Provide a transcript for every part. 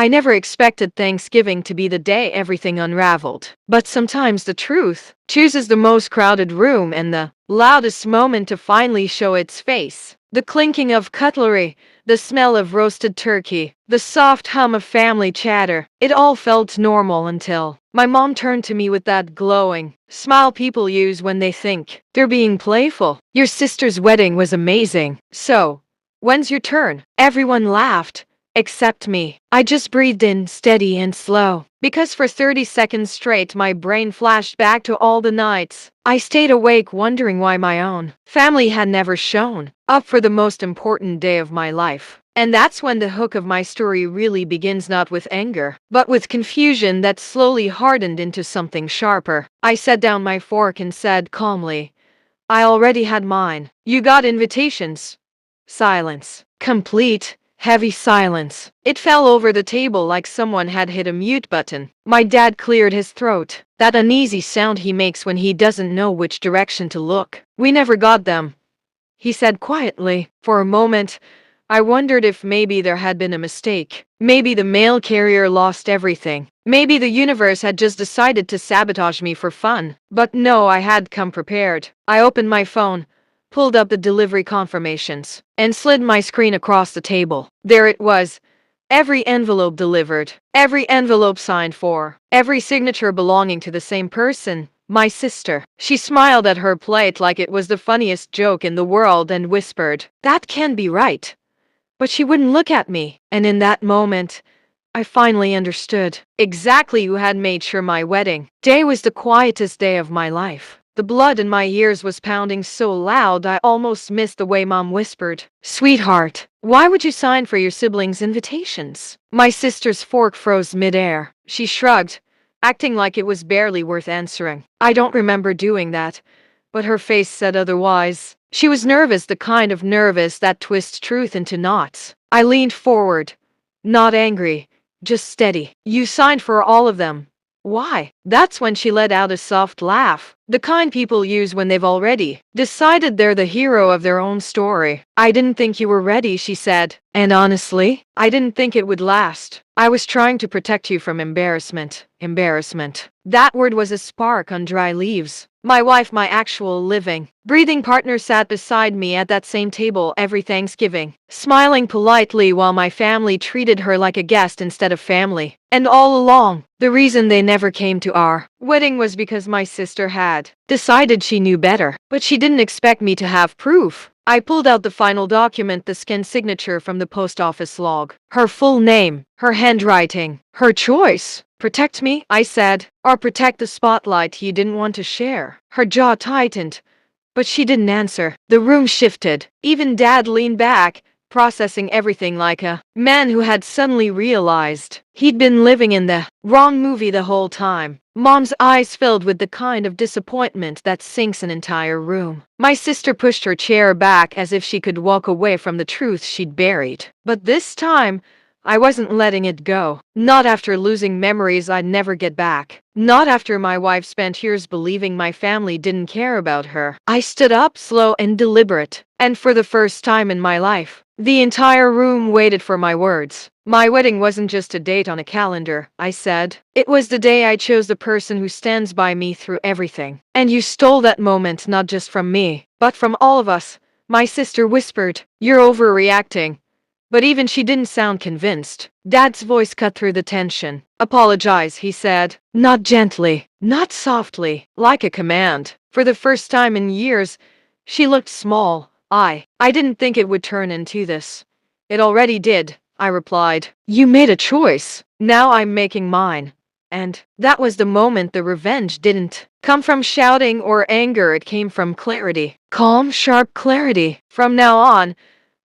I never expected Thanksgiving to be the day everything unraveled. But sometimes the truth chooses the most crowded room and the loudest moment to finally show its face. The clinking of cutlery, the smell of roasted turkey, the soft hum of family chatter, it all felt normal until my mom turned to me with that glowing smile people use when they think they're being playful. Your sister's wedding was amazing. So, when's your turn? Everyone laughed. Except me. I just breathed in, steady and slow. Because for 30 seconds straight my brain flashed back to all the nights I stayed awake wondering why my own family had never shown up for the most important day of my life. And that's when the hook of my story really begins, not with anger, but with confusion that slowly hardened into something sharper. I set down my fork and said calmly, I already had mine. You got invitations. Silence. Complete. Heavy silence. It fell over the table like someone had hit a mute button. My dad cleared his throat, that uneasy sound he makes when he doesn't know which direction to look. We never got them, he said quietly. For a moment, I wondered if maybe there had been a mistake. Maybe the mail carrier lost everything. Maybe the universe had just decided to sabotage me for fun. But no, I had come prepared. I opened my phone, pulled up the delivery confirmations, and slid my screen across the table. There it was. Every envelope delivered, every envelope signed for, every signature belonging to the same person, my sister. She smiled at her plate like it was the funniest joke in the world and whispered, that can't be right. But she wouldn't look at me, and in that moment, I finally understood exactly who had made sure my wedding day was the quietest day of my life. The blood in my ears was pounding so loud I almost missed the way Mom whispered, Sweetheart, why would you sign for your siblings' invitations? My sister's fork froze midair. She shrugged, acting like it was barely worth answering. I don't remember doing that, but her face said otherwise. She was nervous, the kind of nervous that twists truth into knots. I leaned forward, not angry, just steady. You signed for all of them. Why? That's when she let out a soft laugh, the kind people use when they've already decided they're the hero of their own story. I didn't think you were ready, she said. And honestly, I didn't think it would last. I was trying to protect you from embarrassment. Embarrassment. That word was a spark on dry leaves. My wife, my actual living, breathing partner, sat beside me at that same table every Thanksgiving, smiling politely while my family treated her like a guest instead of family. And all along, the reason they never came to our wedding was because my sister had decided she knew better. But she didn't expect me to have proof. I pulled out the final document, the scanned signature from the post office log. Her full name, her handwriting, her choice. Protect me, I said, or protect the spotlight you didn't want to share. Her jaw tightened, but she didn't answer. The room shifted. Even Dad leaned back, processing everything like a man who had suddenly realized he'd been living in the wrong movie the whole time. Mom's eyes filled with the kind of disappointment that sinks an entire room. My sister pushed her chair back as if she could walk away from the truth she'd buried. But this time, I wasn't letting it go. Not after losing memories I'd never get back. Not after my wife spent years believing my family didn't care about her. I stood up, slow and deliberate. And for the first time in my life, the entire room waited for my words. My wedding wasn't just a date on a calendar, I said. It was the day I chose the person who stands by me through everything. And you stole that moment not just from me, but from all of us. My sister whispered, You're overreacting. But even she didn't sound convinced. Dad's voice cut through the tension. Apologize, he said. Not gently, not softly, like a command. For the first time in years, she looked small. I didn't think it would turn into this. It already did, I replied. You made a choice. Now I'm making mine. And that was the moment the revenge didn't come from shouting or anger. It came from clarity. Calm, sharp clarity. From now on,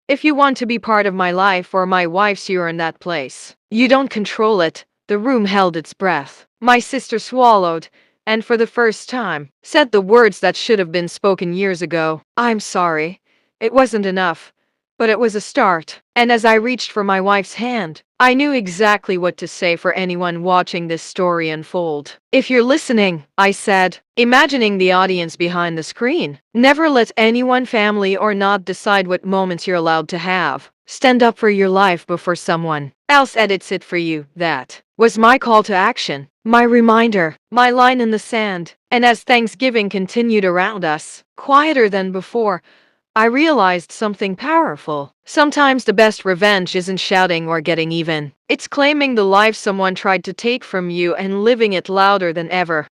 if you want to be part of my life or my wife's, you're in that place. You don't control it. The room held its breath. My sister swallowed, and for the first time, said the words that should have been spoken years ago. I'm sorry. It wasn't enough, but it was a start. And as I reached for my wife's hand, I knew exactly what to say for anyone watching this story unfold. If you're listening, I said, imagining the audience behind the screen, never let anyone, family or not, decide what moments you're allowed to have. Stand up for your life before someone else edits it for you. That was my call to action, my reminder, my line in the sand. And as Thanksgiving continued around us, quieter than before, I realized something powerful. Sometimes the best revenge isn't shouting or getting even. It's claiming the life someone tried to take from you and living it louder than ever.